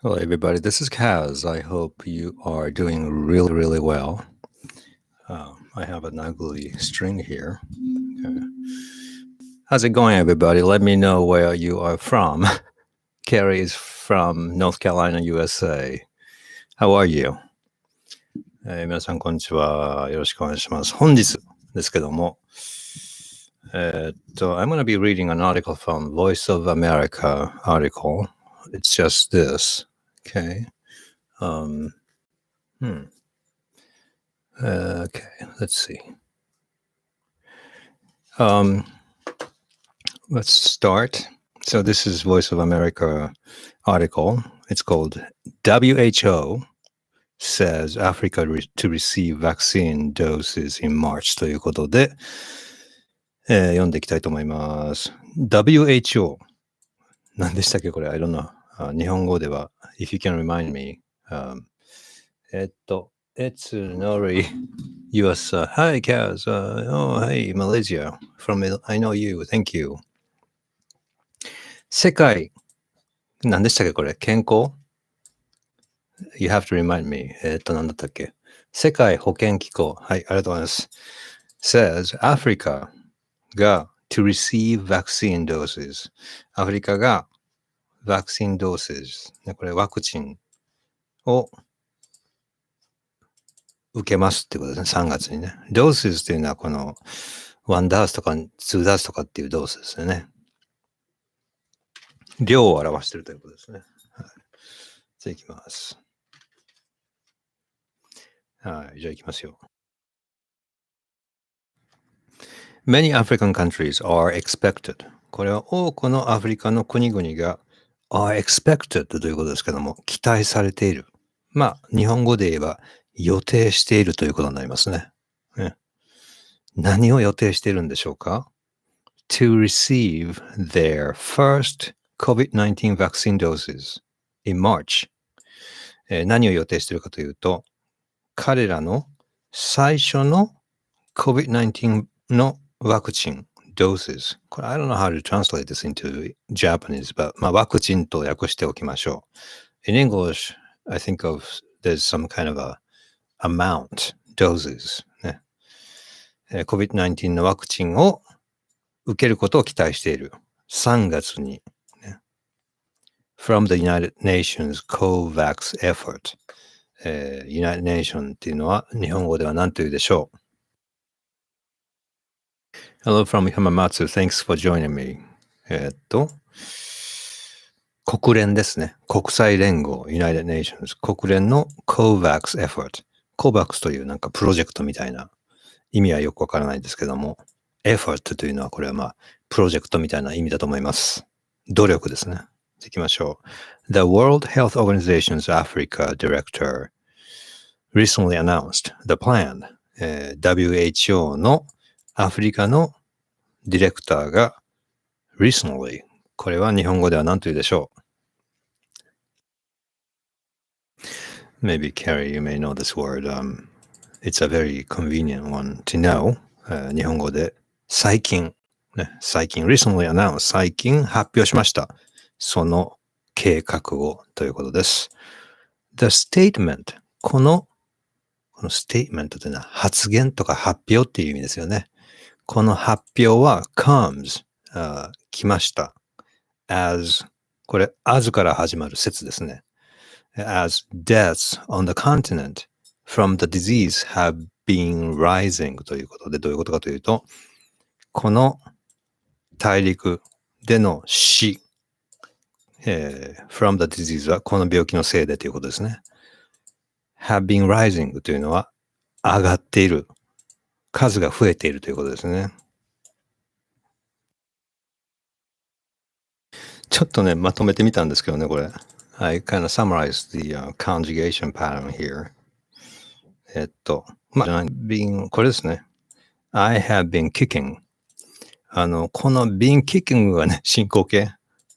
Hello, everybody. This is Kaz. I hope you are doing really, really well. I have an ugly string here. Okay. How's it going, everybody? Let me know where you are from. Carrie is from North Carolina, USA. How are you? 皆さん、こんにちは。よろしくお願いします。本日ですけども、I'm going to be reading an article from Voice of America article. It's just this. Okay. Okay, let's see. Let's start. So this is Voice of America article. It's called WHO says Africa to receive vaccine doses in March ということで、読んでいきたいと思います。WHO 何でしたっけこれ I don't know、日本語では If you can remind me、it's Nori US Hi Kaz oh hey Malaysia from I know you thank you 世界何でしたっけこれ健康 You have to remind me 何だったっけ世界保健機構はいありがとうございます says Africa が to receive vaccine doses アフリカが vaccine doses これワクチンを受けますってことですね3月にね doses っていうのはこの1ダースとか2ダースとかっていうドースですよね量を表しているということですね。はい、じゃあ行きます。はい、じゃあ行きますよ。Many African countries are expected. これは多くのアフリカの国々が are expected ということですけども、期待されている。まあ、日本語で言えば予定しているということになりますね。何を予定しているんでしょうか ?To receive their first COVID-19 vaccine doses in March. 何を予定しているかというと、彼らの最初の COVID-19 のワクチン doses。これ、I don't know how to translate this into Japanese, but まあ、ワクチンと訳しておきましょう。In English, I think of there's some kind of a amount, doses、ね。COVID-19 のワクチンを受けることを期待している。3月に、ね。From the United Nations COVAX effort。United Nations っていうのは日本語では何というでしょう Hello from Hamamatsu. Thanks for joining me. 国連ですね。国際連合 United Nations 国連の COVAX effort COVAX というなんかプロジェクトみたいな意味はよくわからないんですけども effort というのはこれはまあプロジェクトみたいな意味だと思います。努力ですね。行きましょう。The World Health Organization's Africa Director recently announced the plan、WHO のアフリカのディレクターが recently これは日本語では何というでしょう Maybe Carrie, you may know this word、it's a very convenient one to know、日本語で最近、ね、最近 recently announced 最近発表しましたその計画をということです The statement このステートメントというのは発言とか発表っていう意味ですよね。この発表は comes、来ました。as これ as から始まる説ですね。as deaths on the continent from the disease have been rising ということでどういうことかというとこの大陸での死、from the disease はこの病気のせいでということですね。have been rising というのは上がっている。数が増えているということですね。ちょっとね、まとめてみたんですけどね、これ。I kind of summarized the、conjugation pattern here. まあ、これですね。I have been kicking. この been kicking がね、進行形。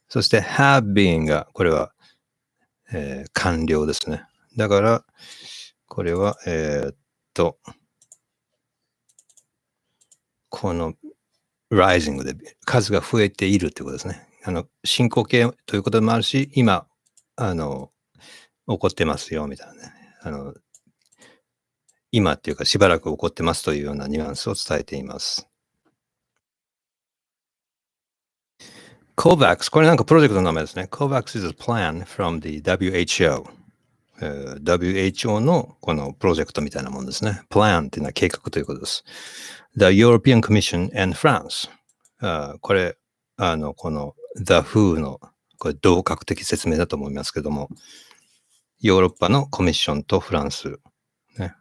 そして have been が、これは、完了ですね。だから、これは、この rising で数が増えているということですね。進行形ということもあるし、今、起こってますよ、みたいなね。今っていうかしばらく起こってますというようなニュアンスを伝えています。COVAX、これなんかプロジェクトの名前ですね。COVAX is a plan from the WHO。WHO のこのプロジェクトみたいなもんですね。plan っていうのは計画ということです。The European Commission and France。これ、この The WHO のこれ同格的説明だと思いますけども、ヨーロッパのコミッションとフランス。ね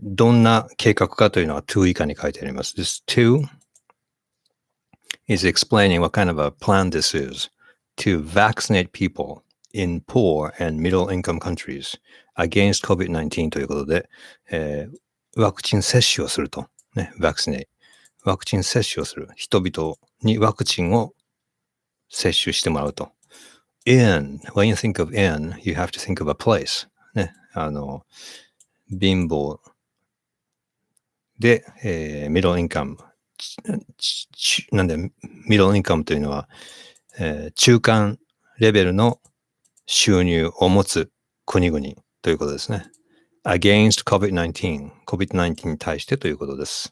どんな計画かというのは2以下に書いてあります。This 2 is explaining what kind of a plan this is to vaccinate people in poor and middle income countries against COVID-19 ということで、ワクチン接種をすると。ね、vaccinate。ワクチン接種をする。人々にワクチンを接種してもらうと。when you think of in, you have to think of a place. ね、貧乏で、ミドルインカム。なんで、ミドルインカムというのは、中間レベルの収入を持つ国々ということですね。against COVID-19。COVID-19 に対してということです。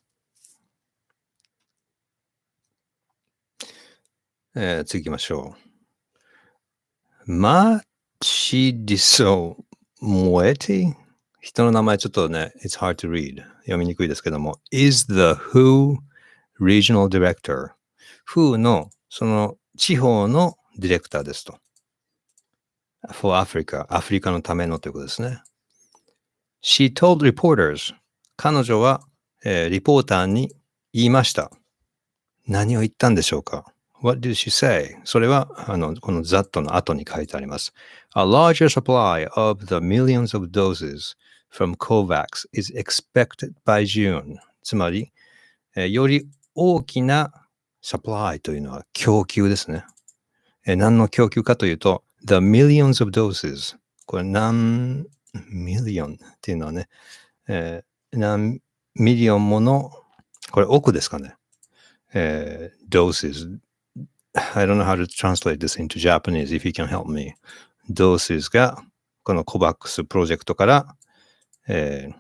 次行きましょう。マチディソ・モエティ人の名前ちょっとね、it's hard to read. 読みにくいですけども、is the WHO Regional Director。WHO のその地方のディレクターですと。for Africa。アフリカのためのということですね。She told reporters。彼女は、リポーターに言いました。何を言ったんでしょうか ?What did she say? それは、この that の後に書いてあります。A larger supply of the millions of doses from COVAX is expected by June. つまり、より大きな supply というのは供給ですね。何の供給かというと、the millions of doses。これ何ミリオンっていうのはね、何ミリオンもの、これ億ですかね。doses. I don't know how to translate this into Japanese if you can help me. doses がこの COVAX プロジェクトから、6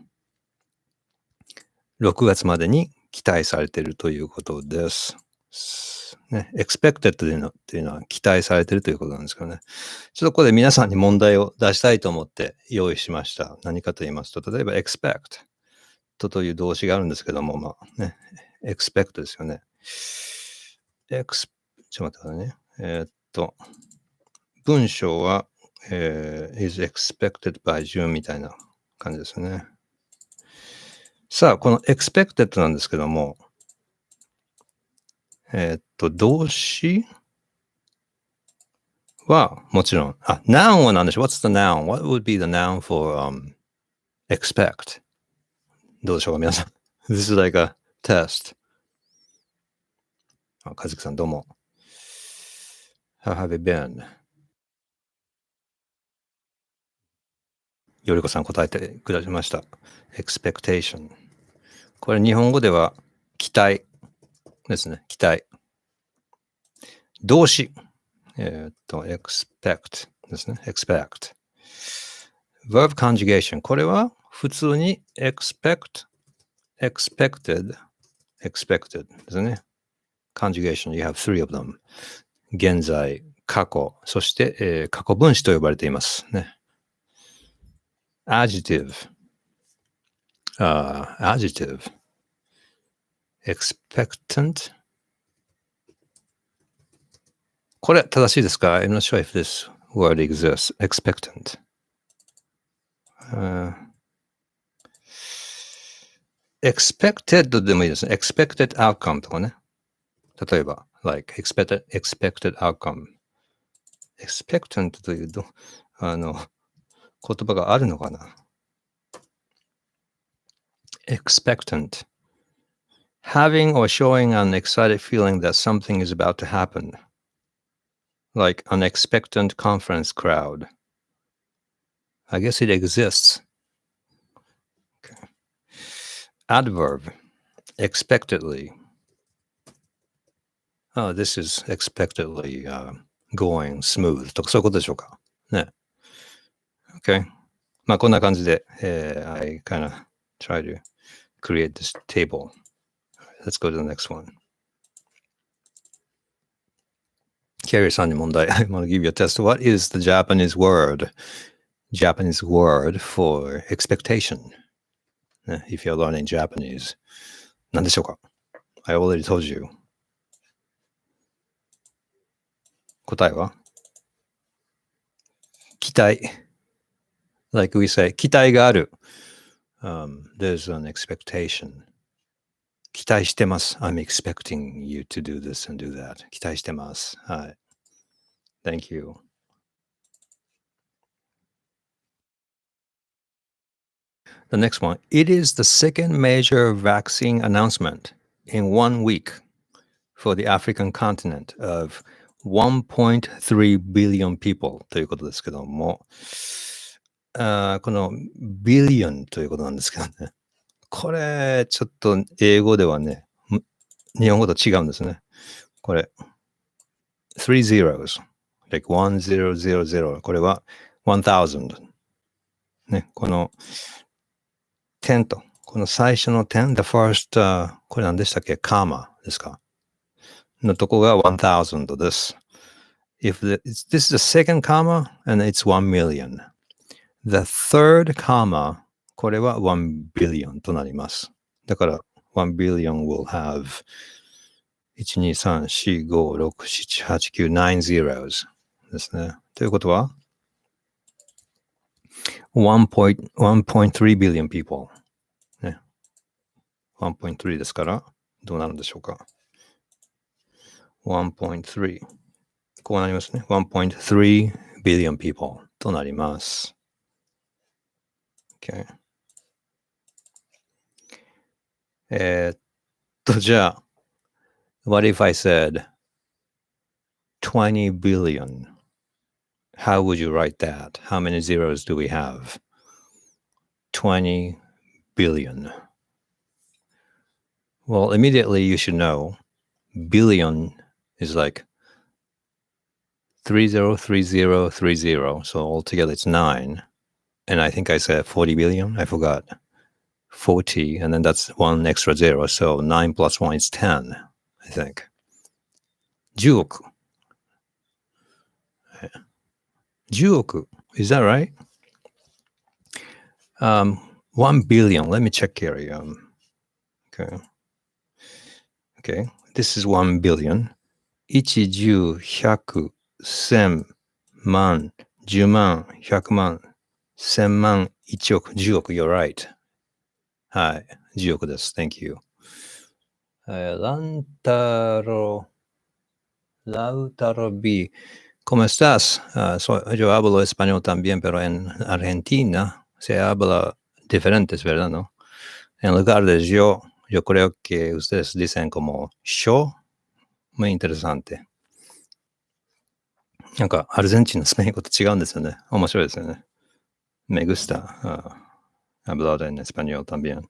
月までに期待されているということです。ね、expected というのは期待されているということなんですけどね。ちょっとここで皆さんに問題を出したいと思って用意しました。何かと言いますと、例えば expect という動詞があるんですけども、まあね、expect ですよね。ちょっと待ってくださいね。文章は、is expected by June みたいな感じですね。さあ、この expected なんですけども、動詞はもちろん、noun は何でしょう ?What's the noun? What would be the noun for、expect? どうでしょうか皆さん。This is like a test. 和樹さんどうも。How have you been? よりこさん答えてくださいました。expectation。これ日本語では期待ですね。期待。動詞。expect ですね。expect。verb conjugation。これは普通に expect, expected, expected ですね。conjugation, you have three of them. 現在、過去、そして、過去分詞と呼ばれていますね。adjective, adjective, expectant. これ正しいですか ?I'm not sure if this word exists. expectant. expected でもいいですね。expected outcome とかね。例えば、like expected outcome。expectant というと、言葉があるのかな expectant. Having or showing an excited feeling that something is about to happen. Like an expectant conference crowd. I guess it exists. Okay. Adverb. Expectedly. Oh, this is expectedly going smooth. とかそういうことでしょうか。ね。Okay. まあこんな感じで、I kind of try to create this table. Let's go to the next one. Carrie さんに問題。I want to give you a test. What is the Japanese word for expectation? If you're learning Japanese. 何でしょうか？ I already told you. 答えは期待。Like we say, 期待がある。There's an expectation. 期待してます。I'm expecting you to do this and do that. 期待してます。はい。Thank you. The next one. It is the second major vaccine announcement in 1 week for the African continent of 1.3 billion people ということですけども、この billion ということなんですけどね。これ、ちょっと英語ではね、日本語と違うんですね。これ、3 zeros, like 1000, これは1000。ね、この10と、この最初の10、the first, これ何でしたっけ？カーマですか？のとこが1000です。If this is the second comma, and it's 1 million. The third comma, これは1 billion となります。だから、1 billion will have 1、2、3、4、5、6、7、8、9、9 zeros ですね。ということは、1.3 billion people。ね。1.3 ですから、どうなるんでしょうか。1.3。こうなりますね。1.3 billion people となります。Okay. じゃあ、what if I said 20 billion? How would you write that? How many zeros do we have? 20 billion. Well, immediately you should know billion is like 303030. So altogether it's 9. And I think I said 40 billion. I forgot. 40. And then that's one extra zero. So 9 plus 1 is 10, I think. 10億. 10億. Is that right? 1 billion. Let me check here. Okay. This is 1 billion. 1、10、100、1000、万、10万、100万、1000万、1億、10億。You're right. はい。10億です。Thank you. Lautaro B. ¿Cómo estás? Yo hablo español también, pero en Argentina se habla diferentes, ¿verdad? ¿No? En lugar de yo creo que ustedes dicen como yo. Muy interesante. なんか、アルゼンチンのスペイン語と違うんですよね。面白いですよね。Me gusta hablar en español también.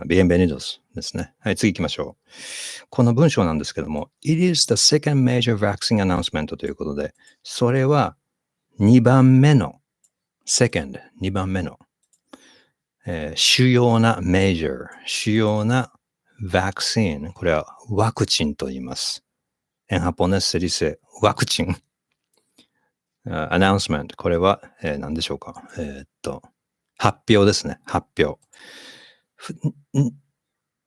Bienvenidos ですね。はい、次行きましょう。この文章なんですけども、It is the second major vaccine announcement ということで、それは2番目の、second、2番目の、主要な major、主要な vaccine、これはワクチンと言います。En japonés se dice ワクチン。announcement、これは、何でしょうか。発表ですね。発表。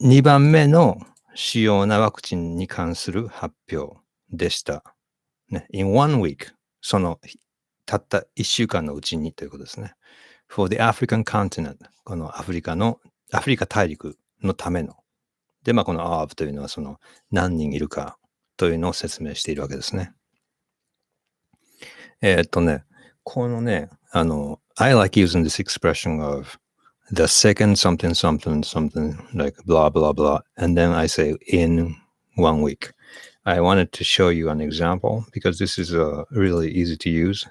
2番目の主要なワクチンに関する発表でした。ね、in 1 week、そのたった1週間のうちにということですね。for the African continent、このアフリカ大陸のための。で、まあこの of というのはその何人いるかというのを説明しているわけですね。このね、I like using this expression of the second something, something, something, like blah, blah, blah. And then I say in 1 week. I wanted to show you an example because this is really easy to use.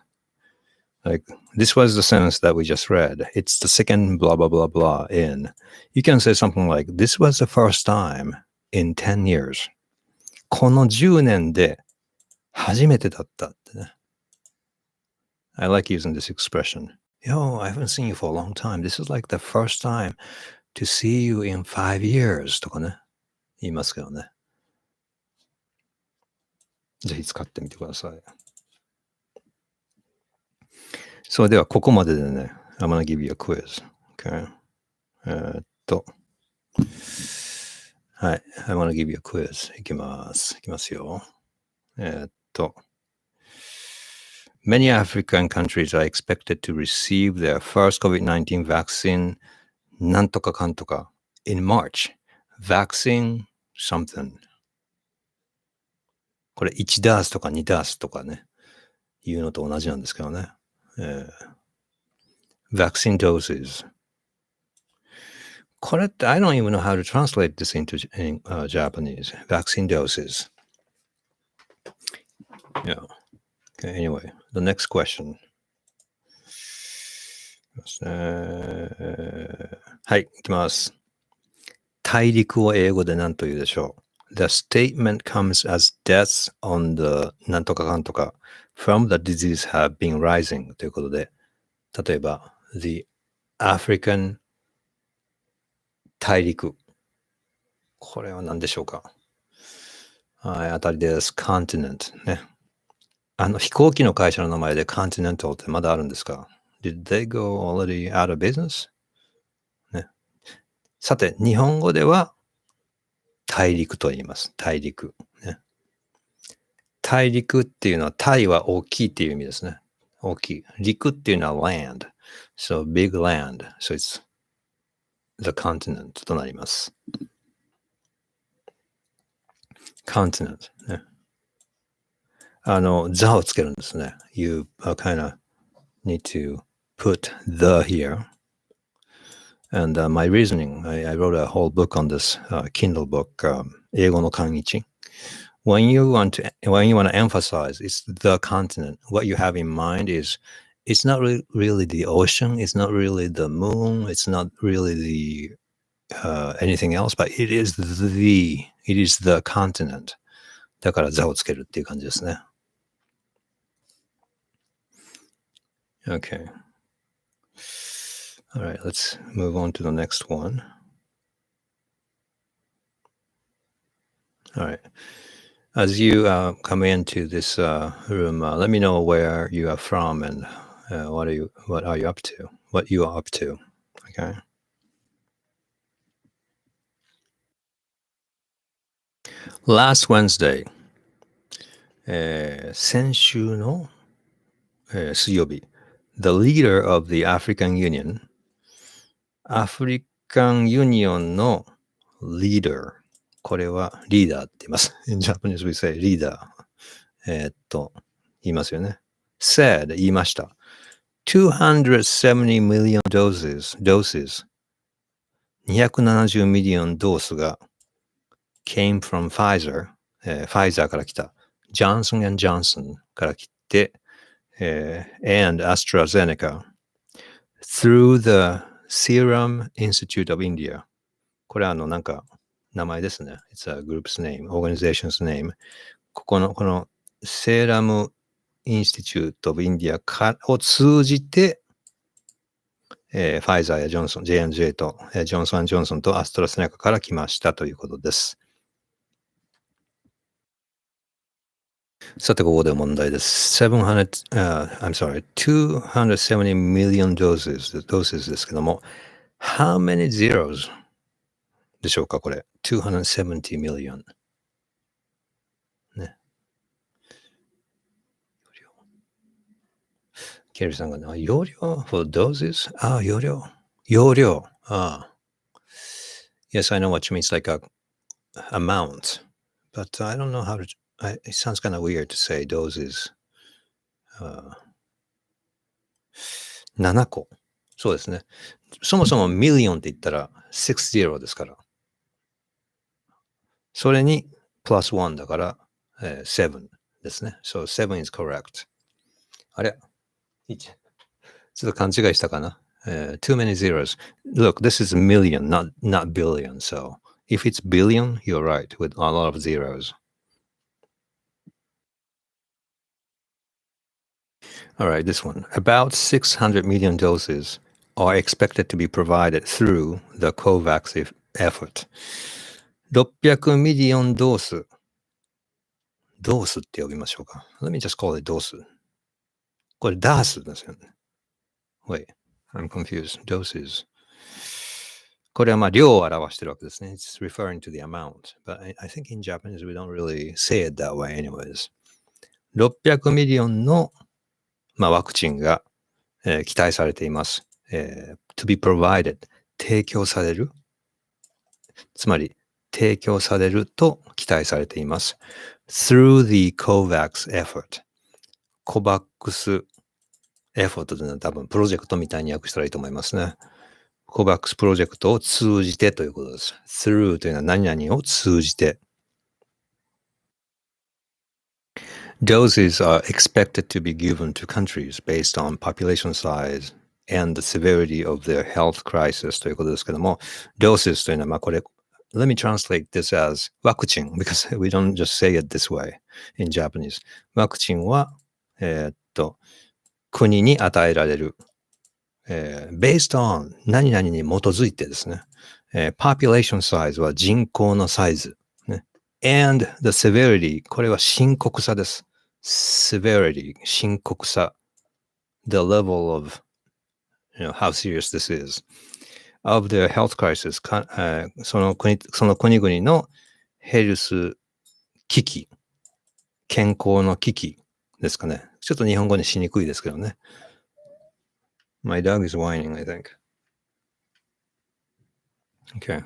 Like this was the sentence that we just read. It's the second blah, blah, blah, blah in. You can say something like, this was the first time in 10 years. この10年で初めてだったってね。I like using this expression. Yo, I haven't seen you for a long time. This is like the first time to see you in 5 years とかね、言いますけどね。ぜひ使ってみてください。それではここまででね、I'm gonna give you a quiz. Okay. はい。I wanna give you a quiz. いきます。いきますよ。Many African countries are expected to receive their first COVID-19 vaccine なんとかかんとか in March. Vaccine something. これ1ダースとか2ダースとかね、いうのと同じなんですけどね。vaccine doses. これって I don't even know how to translate this into Japanese. Vaccine doses. Yeah. Okay, anyway, the next question. はい、いきます。大陸を英語で何と言うでしょう？ The statement comes as deaths on the なんとかかんとか from the disease have been rising ということで、例えば The African 大陸。これは何でしょうか？はい、当たりです。continent ね。飛行機の会社の名前で Continental ってまだあるんですか？ Did they go already out of business? ね。さて、日本語では大陸と言います。大陸。ね。大陸っていうのは、大は大きいっていう意味ですね。大きい。陸っていうのは land. So big land. So it's the continent となります。continent ね。座をつけるんですね。You kind of need to put the here. And my reasoning, I wrote a whole book on this Kindle book, 英語の漢一。When you want to emphasize it's the continent, what you have in mind is it's not really the ocean, it's not really the moon, it's not really the anything else, but it is the continent. だから座をつけるっていう感じですね。Okay. All right, let's move on to the next one. All right. As you come into this room, let me know where you are from and what are you up to? What you are up to? Okay. Last Wednesday, 先週の、水曜日、the leader of the African Union, アフリカンユニオンの leader、これはリーダーって言います。In Japanese we say leader。言いますよね。said 言いました。270 million doses 270ミリオンドースが came from Pfizer、ファイザーから来た。Johnson & Johnson から来て、and AstraZeneca through the Serum Institute of India。これはなんか名前ですね。It's a group's name, organization's name。このセーラムインスティチュート・オブ・インディアを通じて、ファイザーやジョンソン、J&J と、ジョンソン・ジョンソンとアストラセネカから来ましたということです。さて、ここで問題です。270 million doses ですけども、how many zeros でしょうか、これ。270 million。ね。ケリーさんがね、容量 for doses? 容量。Yes, I know what you mean. It's like a amount, but I don't know how to. It sounds kind of weird to say doses. 7個。そうですね。そもそもミリオンって言ったら60ですから。それにプラス1だから、7ですね。So 7 is correct. あれちょっと勘違いしたかな、too many zeros. Look, this is a million, not billion. So if it's billion, you're right with a lot of zeros. All right, this one. About 600 million doses are expected to be provided through the COVAX effort. 600ミリオンドース。ドースって呼びましょうか。Let me just call it ドース。これダースですよね。Wait, I'm confused. Doses. これはまあ量を表してるわけですね。It's referring to the amount. But I think in Japanese we don't really say it that way anyways. 600ミリオンの、まあ、ワクチンが、期待されています。to be provided 提供される。つまり提供されると期待されています。through the COVAX effort。COVAX effort というのは多分プロジェクトみたいに訳したらいいと思いますね。COVAX プロジェクトを通じてということです。through というのは何々を通じて。Doses are expected to be given to countries based on population size and the severity of their health crisis ということですけども、doses というのは、まあこれ、let me translate this as ワクチン because we don't just say it this way in Japanese. ワクチンは、国に与えられる。based on 何々に基づいてですね。population size は人口のサイズ。ね、and the severity これは深刻さです。severity 深刻さ。the level of how serious this is. of the health crisis その国々のヘルス危機、健康の危機ですかね。ちょっと日本語にしにくいですけどね。My dog is whining, I think. Okay.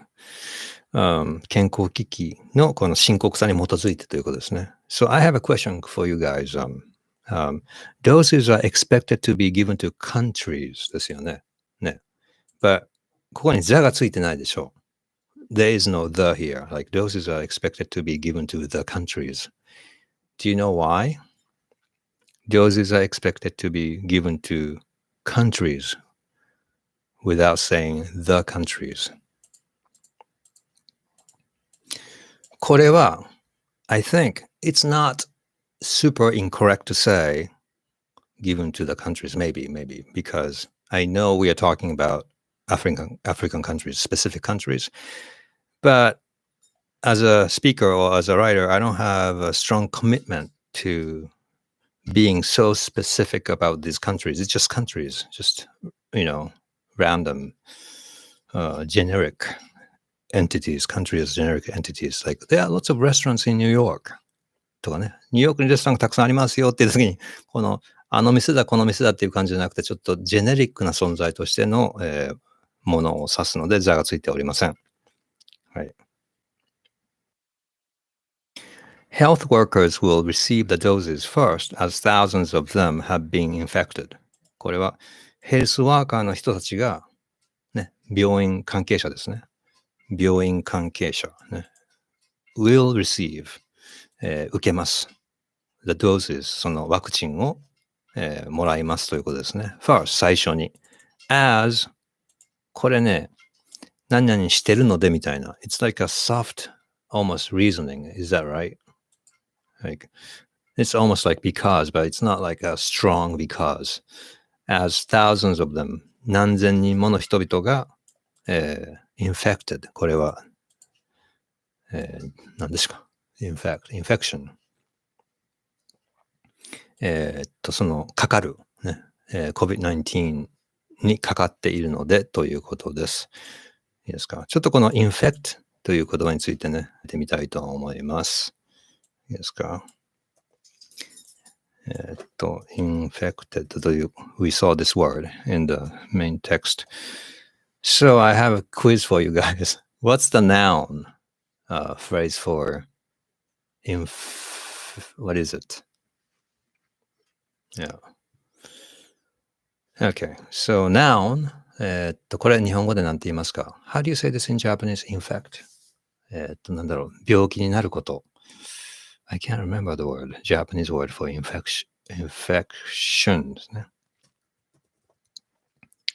健康危機のこの深刻さに基づいてということですね。So I have a question for you guys. Doses are expected to be given to countries ですよね。ね。But ここに the がついてないでしょう。There is no the here. Like doses are expected to be given to the countries. Do you know why? Doses are expected to be given to countries without saying the countries. これは I think it's not super incorrect to say given to the countries, maybe, because I know we are talking about African countries, specific countries, but as a speaker or as a writer, I don't have a strong commitment to being so specific about these countries. It's just countries, just, random, generic entities, countries, generic entities. Like there are lots of restaurants in New York. とかね、ニューヨークにレストランがたくさんありますよっていう時に、あの店だ、この店だっていう感じじゃなくて、ちょっとジェネリックな存在としての、ものを指すので、座がついておりません。はい。Health workers will receive the doses first as thousands of them have been infected. これはヘルスワーカーの人たちが、ね、病院関係者ですね。病院関係者、ね、will receive、受けます。the doses そのワクチンを、もらいますということですね。first 最初に as これね何々してるのでみたいな it's like a soft almost reasoning is that right? Like it's almost like because but it's not like a strong because as thousands of them 何千人もの人々が、infected これは、何ですか infectionそのかかる、ねCOVID-19 にかかっているのでということです。いいですか？ちょっとこの infect という言葉についてね、見てみたいと思います。いいですか？infected という、we saw this word in the main text. So I have a quiz for you guys. What's the noun phrase for what is it? Yeah. Okay. So noun, これ日本語で何て言いますか？ How do you say this in Japanese? Infect. なんだろう、病気になること。I can't remember the word, Japanese word for infection ですね。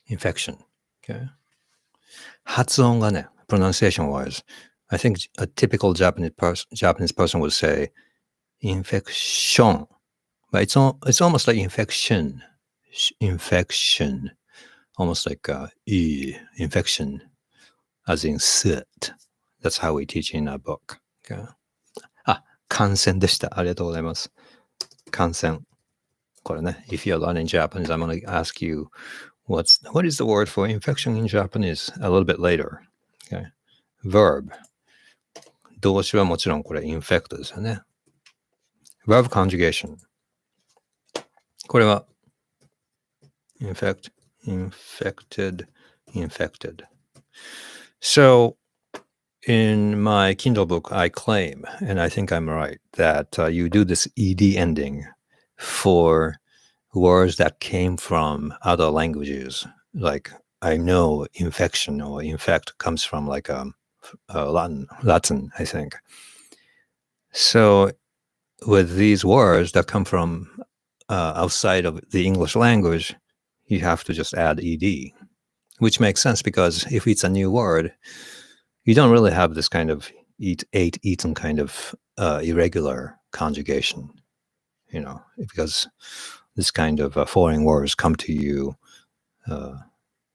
infection. Okay. 発音がね、pronunciation wise, I think a typical Japanese person would say infection But it's almost like infection. Infection. Almost like infection, as in soot. That's how we teach in our book. Okay. あ、感染でした。ありがとうございます。感染。これね、if you're learning Japanese, I'm going to ask you what is the word for infection in Japanese a little bit later. Okay. Verb. 動詞はもちろんこれ infect ですよね。Verb conjugation. これは infected, infected. So in my Kindle book, I claim, and I think I'm right, that you do this ed ending for words that came from other languages. Like I know infection or infect comes from like Latin, I think. So with these words that come from outside of the English language, you have to just add ed, which makes sense because if it's a new word, you don't really have this kind of ate, eaten kind of irregular conjugation, because this kind of foreign words come to you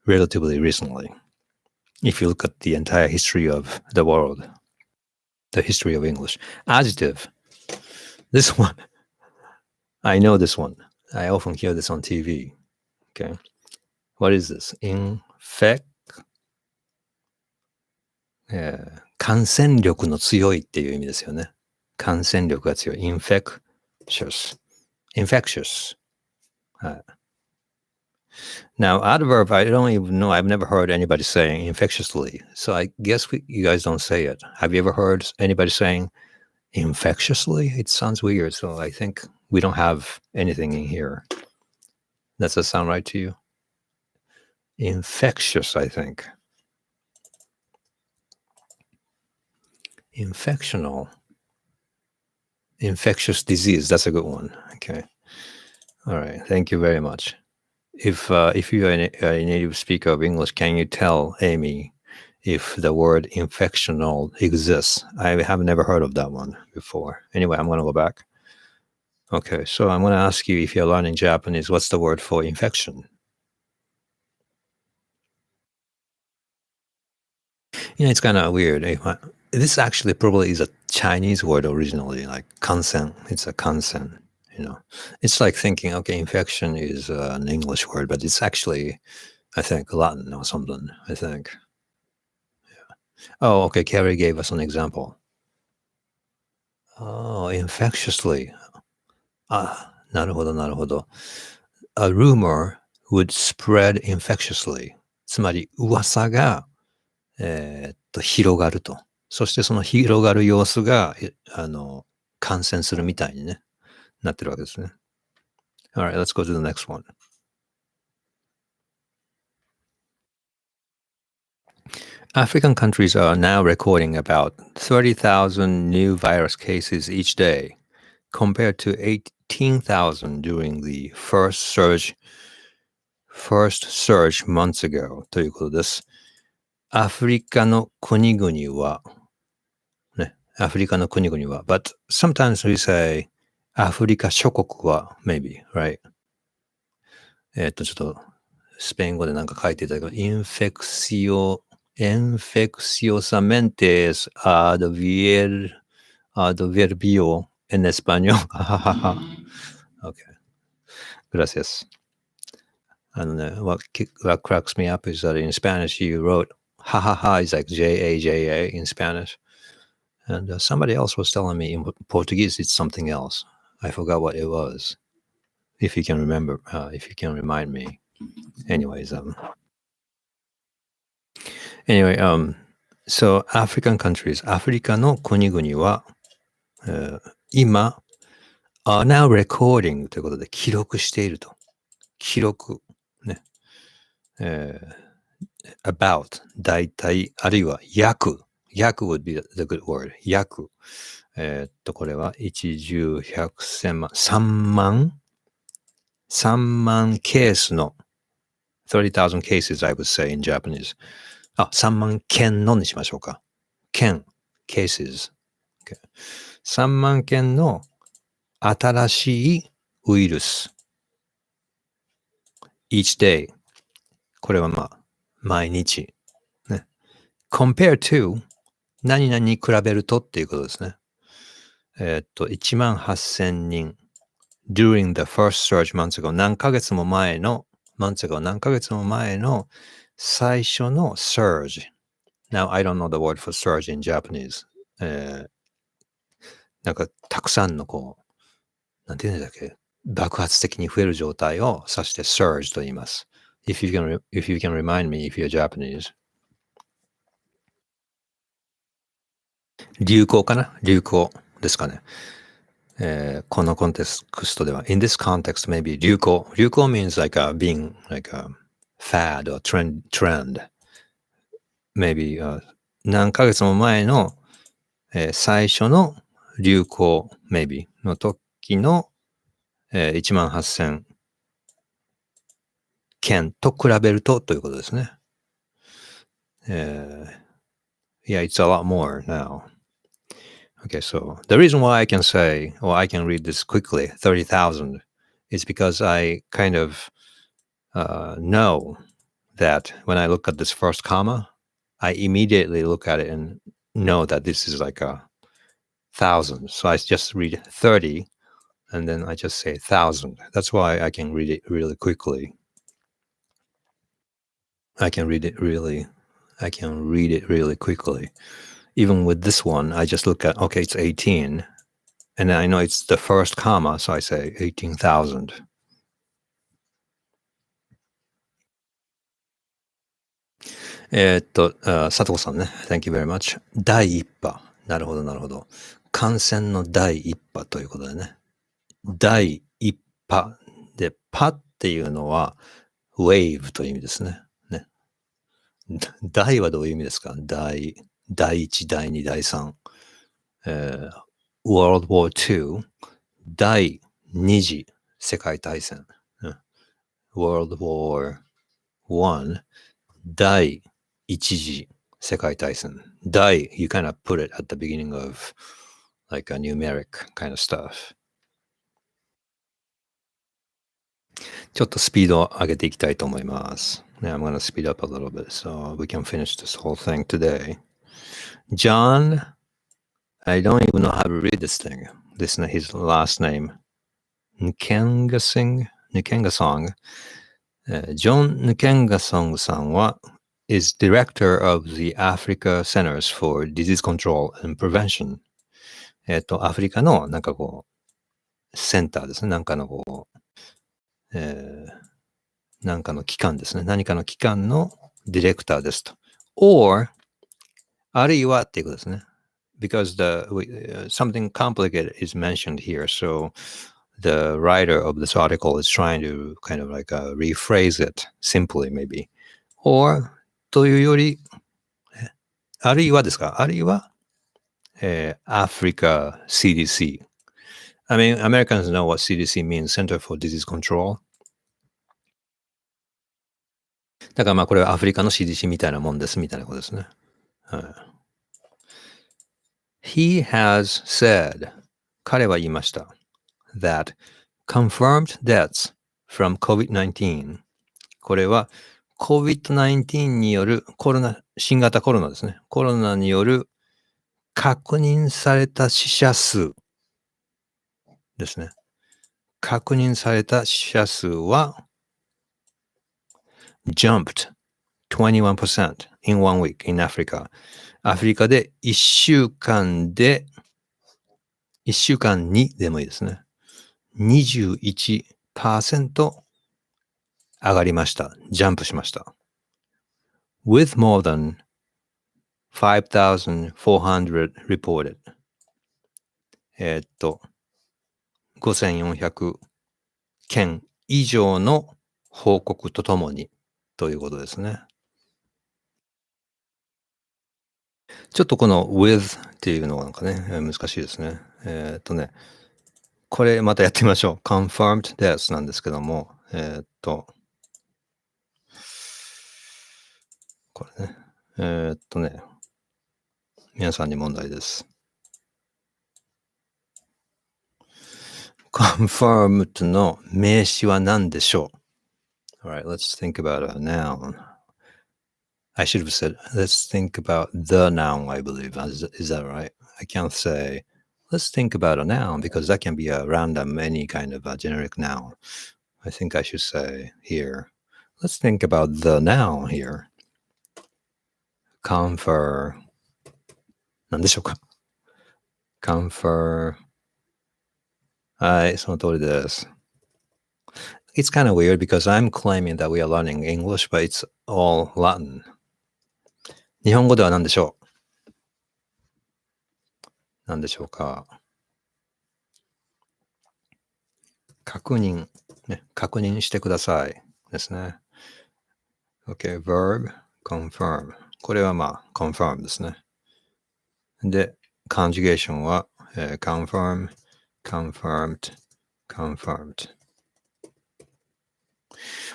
relatively recently. If you look at the entire history of the world, the history of English. Adjective. This one, I know this one. I often hear this on TV. Okay. What is this? Infect. 感染力の強いっていう意味ですよね。感染力が強い。infectious. Infectious. Now, adverb, I don't even know. I've never heard anybody saying infectiously. So I guess you guys don't say it. Have you ever heard anybody saying infectiously? It sounds weird. So I think we don't have anything in here. Does that sound right to you? Infectious, I think. Infectional. Infectious disease. That's a good one. Okay. All right. Thank you very much. If you are a native speaker of English, can you tell Amy if the word infectional exists? I have never heard of that one before. Anyway, I'm going to go back. Okay, so I'm going to ask you, if you're learning Japanese, what's the word for infection? It's kind of weird. This actually probably is a Chinese word originally, like kansen. It's a kansen. It's like thinking, okay, infection is an English word, but it's actually, I think, Latin or something, I think. Yeah. Oh, okay, Carrie gave us an example. Oh, infectiously. なるほど、なるほど。A rumor would spread infectiously. つまり、噂が、広がると。そしてその広がる様子が、感染するみたいにね、なってるわけですね。Alright, let's go to the next one. African countries are now recording about 30,000 new virus cases each day, compared to 18,000 during the first surge months ago ということです。アフリカの国々は、ね、アフリカの国々は、but sometimes we say アフリカ諸国は maybe, right? ちょっとスペイン語でなんか書いていただけど、infecciosamente adverbio en español. Okay. Gracias. And what cracks me up is that in Spanish you wrote ha ha ha is like J-A-J-A in Spanish. And somebody else was telling me in Portuguese it's something else. I forgot what it was. If you can remember, if you can remind me. Anyways, so African countries, アフリカの国々は、今、are now recording ということで記録していると。記録。ね。about 大体、あるいは約 would be the good word 約これは1、10、100、1000万3万ケースの30,000 cases I would say in Japanese 3万件のにしましょうか件 cases、okay. 3万件の新しいウイルス。each day。これはまあ、毎日。ね。compare to 何々に比べるとっていうことですね。18,000人 during the first surge months ago 何ヶ月も前の最初の surge. Now I don't know the word for surge in Japanese. なんかたくさんのこう、なんていうんだっけ、爆発的に増える状態を指して surge と言います。If you can remind me if you're Japanese. 流行かな？流行ですかね。このコンテクストでは in this context maybe 流行 means like being like a fad or trend maybe、何ヶ月も前の、最初の流行 maybe の時の、18,000件と比べるとということですね。Yeah, it's a lot more now. Okay, so the reason why I can say, or I can read this quickly, 30,000, is because I kind of know that when I look at this first comma, I immediately look at it and know that this is like a thousand. So I just read 30 and then I just say thousand. That's why I can read it really quickly. I can read it really quickly. Even with this one, I just look at, okay, it's 18. And then I know it's the first comma, so I say 18,000. 佐藤さんね。Thank you very much. 第一波。なるほど、なるほど。感染の第一波ということでね。第一波。で、波っていうのは、wave という意味ですね。ね。第はどういう意味ですか？第1、第2、第3。World War II。第二次世界大戦。World War I。第一次世界大戦。第、you kind of put it at the beginning of like a numeric kind of stuff. ちょっとスピードを上げていきたいと思います。Yeah, I'm going to speed up a little bit so we can finish this whole thing today. John, I don't even know how to read this thing. This is his last name. Nkengasong. John Nkengasong さんはis director of the Africa Centers for Disease Control and Prevention. アフリカのなんかこう、センターですね。なんかのこう、なんかの機関ですね。何かの機関のディレクターですと。or あるいはっていうことですね。because something complicated is mentioned here. So the writer of this article is trying to kind of like rephrase it simply maybe. or というより、あるいはですか？あるいは、Africa CDC. I mean, Americans know what CDC means, Center for Disease Control. だからまあこれはアフリカの CDC みたいなもんですみたいなことですね。はい、He has said, 彼は言いました。that confirmed deaths from COVID-19 これは COVID-19 による新型コロナですね。コロナによる確認された死者数ですね。確認された死者数は jumped 21% in 1 week in Africa. アフリカで1週間にでもいいですね。21% 上がりました。ジャンプしました。with more than 5,400 reported. 5,400件以上の報告とともにということですね。ちょっとこの with っていうのがなんかね、難しいですね。これまたやってみましょう。confirmed death なんですけども、これね、皆さんに問題です。confirmed の名詞は何でしょう? Alright, let's think about a noun. I should have said, let's think about the noun, I believe. Is that right? I can't say, let's think about a noun, because that can be a random, any kind of a generic noun. I think I should say here, let's think about the noun here. Confer. 何でしょうか? Confer. はい、その通りです。It's kind of weird because I'm claiming that we are learning English, but it's all Latin. 日本語では何でしょう? 何でしょうか? 確認、ね、確認してくださいですね。Okay, verb, confirm. これはまあ、confirm ですね。で、conjugation は、confirm, confirmed, confirmed.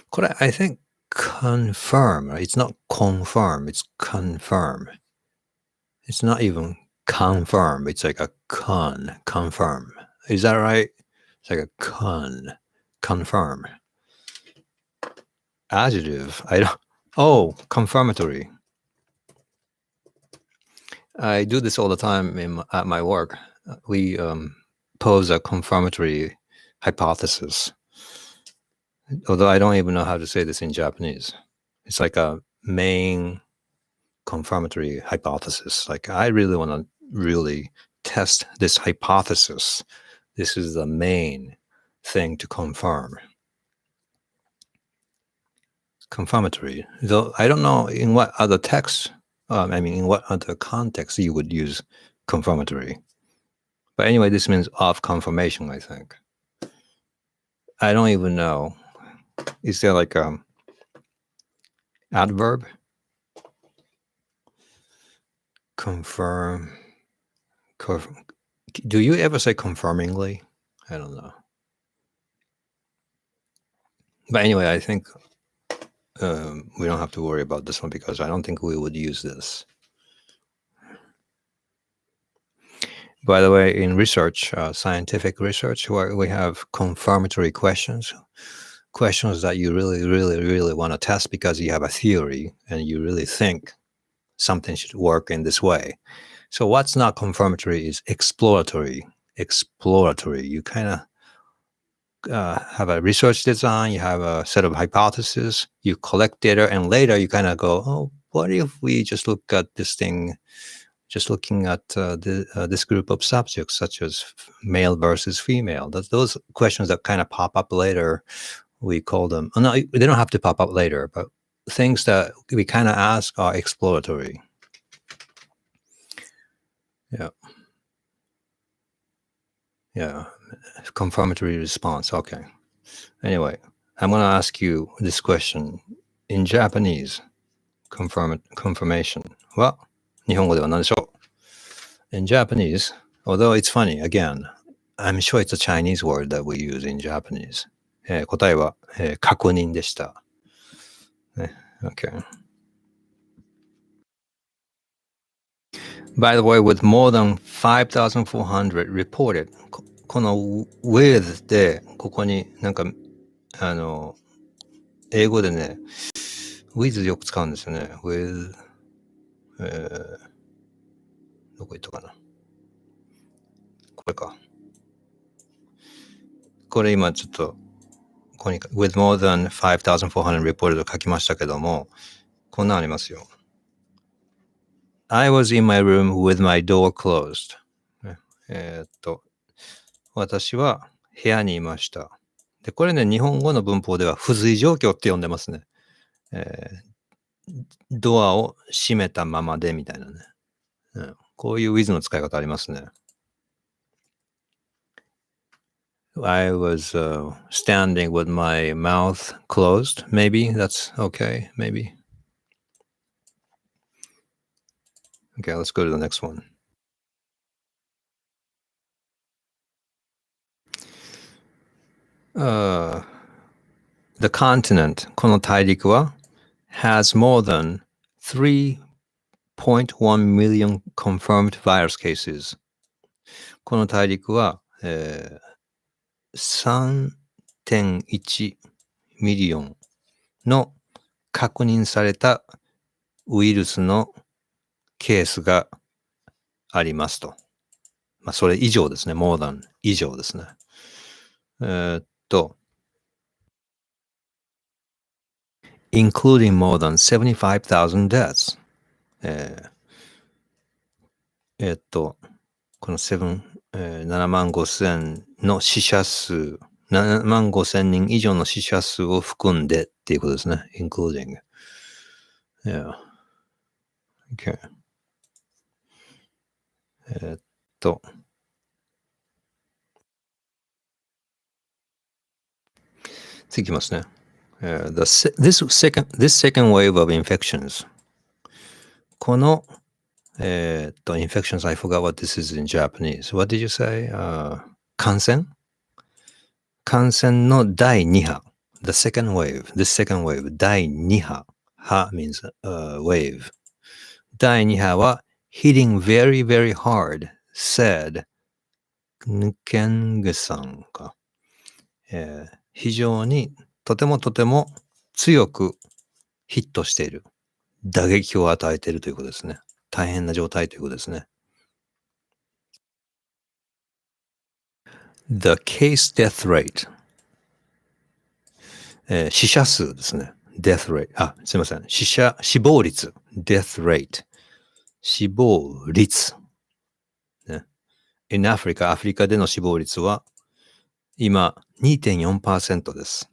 これ、I think confirm, right? It's not confirm, it's confirm. It's not even confirm, it's like a confirm. Is that right? It's like a confirm. Adjective, confirmatory. I do this all the time at my work. We pose a confirmatory hypothesis. Although I don't even know how to say this in Japanese. It's like a main confirmatory hypothesis. Like, I really want to really test this hypothesis. This is the main thing to confirm. Confirmatory. Though I don't know in what other text, in what other context you would use confirmatory. But anyway, this means of confirmation, I think. I don't even know. Is there like a adverb? Confirm. Do you ever say confirmingly? I don't know. But anyway, I think we don't have to worry about this one because I don't think we would use this. By the way, in research, scientific research, where we have confirmatory questions that you really, really, really want to test because you have a theory and you really think something should work in this way. So what's not confirmatory is exploratory. Exploratory. You kind of have a research design, you have a set of hypotheses, you collect data, and later you kind of go, oh, what if we just look at this thing, just looking at this group of subjects, such as male versus female. Those questions that kind of pop up later, we call them, no, they don't have to pop up later, but things that we kind of ask are exploratory. Yeah. Confirmatory response. Okay. Anyway, I'm going to ask you this question in Japanese. Confirmation. Well, 日本語では何でしょう? In Japanese, although it's funny, again, I'm sure it's a Chinese word that we use in Japanese. 答えは、確認でした。Okay. By the way, with more than 5,400 reported, この with で、ここになんか、英語でね、with よく使うんですよね。with、どこ行ったかな。これか。これ今ちょっと、ここに with more than 5,400 reported 書きましたけども、こんなのありますよ。I was in my room with my door closed. 私は部屋にいました。で、これね、日本語の文法では不随状況って呼んでますね。ドアを閉めたままでみたいなね。こういう with の使い方ありますね。I was standing with my mouth closed. Maybe that's okay. Maybe. Okay, let's go to the next one. The continent, この大陸は has more than 3.1 million confirmed virus cases. この大陸は、3.1 ミリオンの確認されたウイルスのケースがありますと。まあ、それ以上ですね。more than 以上ですね。including more than 75,000 deaths。この7万5千の死者数、7万5千人以上の死者数を含んでっていうことですね。including. Yeah. Okay. 次いきますね。this second wave of infections. このinfections, I forgot what this is in Japanese. What did you say? 感染の第2波。The second wave. This second wave. 第2波。波 means wave. 第2波は hitting very, very hard, said ヌケンゲさんか。非常にとても強くヒットしている。打撃を与えているということですね。大変な状態ということですね。The case death rate、死者数ですね。death rate。すいません。死亡率。death rate。死亡率。ね。In Africa、アフリカでの死亡率は今 2.4% です。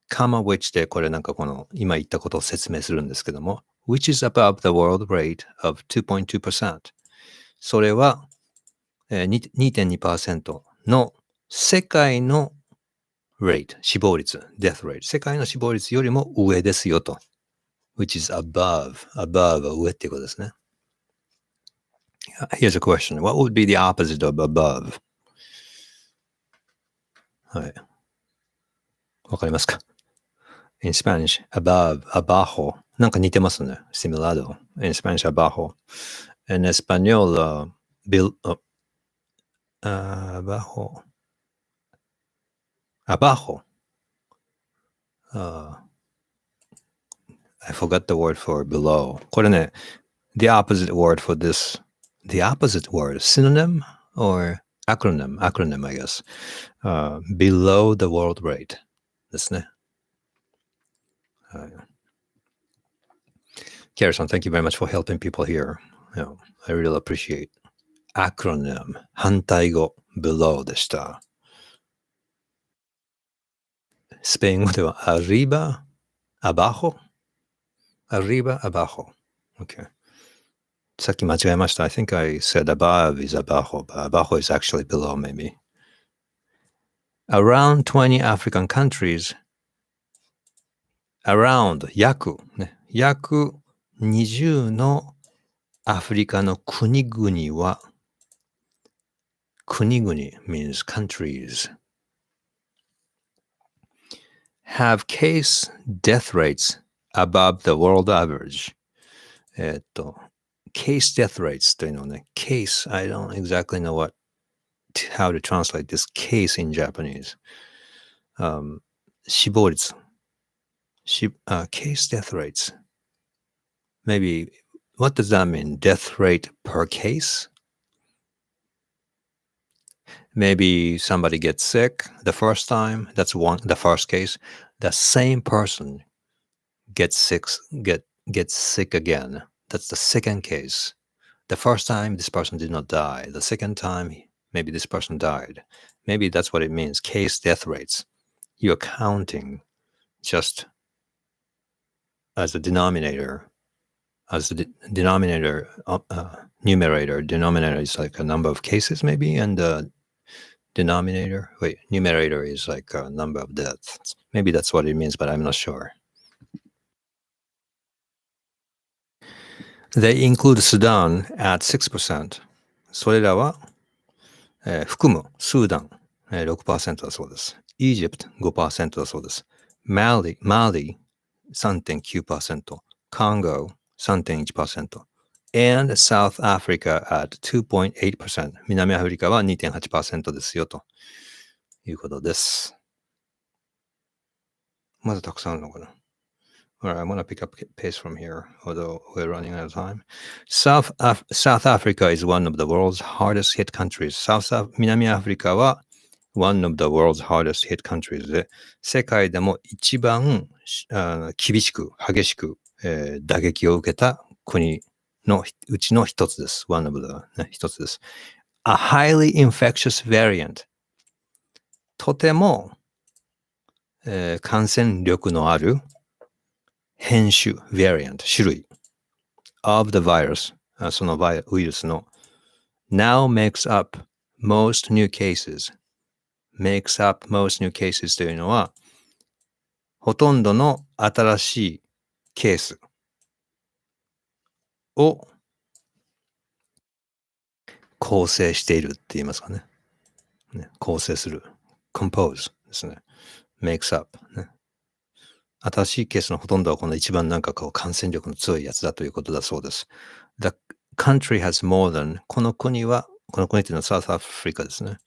comma which でこれなんかこの今言ったことを説明するんですけども、which is above the world rate of 2.2%。それは、2.2% の世界の rate、死亡率、death rate、世界の死亡率よりも上ですよと。which is above は上っていうことですね。Here's a question. What would be the opposite of above? はい。わかりますか？In Spanish, above, abajo. なんか似てますね。Similado. In Spanish, abajo. En español, abajo. Abajo. I forgot the word for below. これね、the opposite word for this. The opposite word. Synonym or acronym? Acronym, I guess. Below the world rate. ですね。Kara-san, thank you very much for helping people here. Yeah, I really appreciate. Acronym 反対語 below でした。スペイン語では arriba, abajo, arriba, abajo. Okay. さっき間違えました。I think I said above is abajo, but abajo is actually below maybe. Around 20 African countries, around 約、ね、約20のアフリカの国々は国々 means countries have case death rates above the world average. Case death rates というのはね、case, I don't exactly know how to translate this case in Japanese. 死亡率。case death rates. Maybe, what does that mean? Death rate per case? Maybe somebody gets sick the first time. That's the first case. The same person gets sick again. That's the second case. The first time, this person did not die. The second time, maybe this person died. Maybe that's what it means. Case death rates. You're counting just as a denominator. As the denominator, numerator. Denominator is like a number of cases maybe, and numerator is like a number of deaths. Maybe that's what it means, but I'm not sure. They include Sudan at 6%. それらは、含むスーダン、6% だそうです。Egypt 5% だそうです。Mali 3.9%。Congo 3.1%。And South Africa at 2.8%。南アフリカは 2.8% ですよと。いうことです。まだたくさんあるのかな。Alright, I'm going to pick up pace from here, although we're running out of time. South Africa is one of the world's hardest hit countries. 南アフリカは one of the world's hardest hit countries で、世界でも一番厳しく、激しく、打撃を受けた国のうちの一つです。one of the、ね、一つです。A highly infectious variant とても、感染力のある変種 variant 種類 of the virus そのウイルスの now makes up most new cases makes up most new cases というのはほとんどの新しいケースを構成しているって言いますかね。構成する。compose ですね。makes up ね。新しいケースのほとんどはこの一番なんかこう感染力の強いやつだということだそうです。The country has more than この国っていうのはサウスアフリカですね。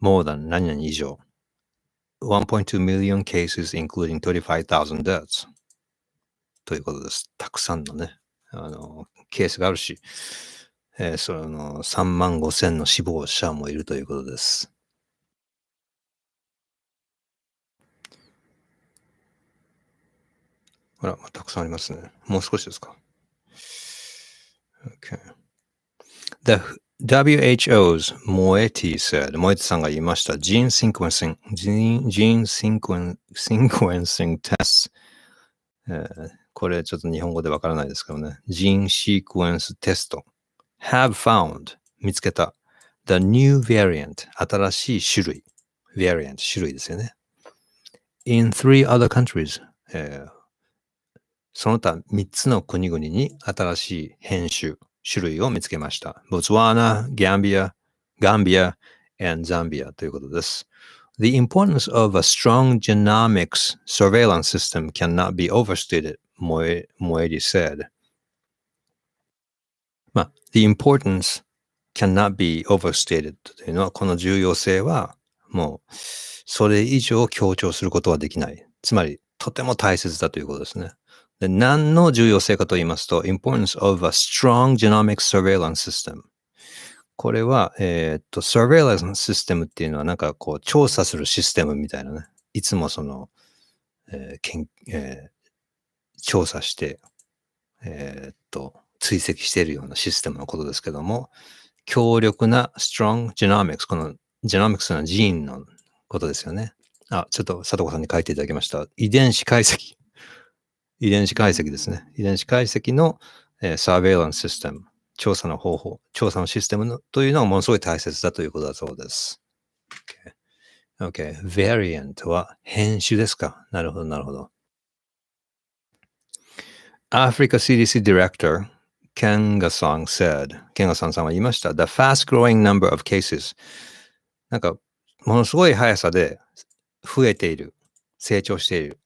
more than 何々以上。1.2 million cases including 35,000 deaths ということです。たくさんのね、ケースがあるし、その3万5千の死亡者もいるということです。ほら、たくさんありますね。もう少しですか。Okay. The WHO's Moeti said, モエティさんが言いました。Gene sequencing tests、これちょっと日本語でわからないですけどね。Gene sequence test have found 見つけた the new variant 新しい種類 variant 種類ですよね。in 3 other countries、その他3つの国々に新しい変種種類を見つけました。ボツワナ、ガンビア、and Zambia ということです。The importance of a strong genomics surveillance system cannot be overstated, Moedi said. The importance cannot be overstated というのは、この重要性はもうそれ以上強調することはできない。つまり、とても大切だということですね。で、何の重要性かと言いますと、importance of a strong genomic surveillance system。これは、surveillance system っていうのはなんかこう調査するシステムみたいなね。いつもその、調査して、追跡しているようなシステムのことですけども、強力な strong genomics。この genomics というのはジーンのことですよね。ちょっと佐藤さんに書いていただきました。遺伝子解析ですね。遺伝子解析の、surveillance system。調査の方法、調査のシステムのというのはものすごい大切だということだそうです。Okay. Variant は変種ですか。なるほど、なるほど。Africa CDC Director Kengaさんさんは言いました。The fast growing number of cases なんかものすごい速さで増えている、成長している、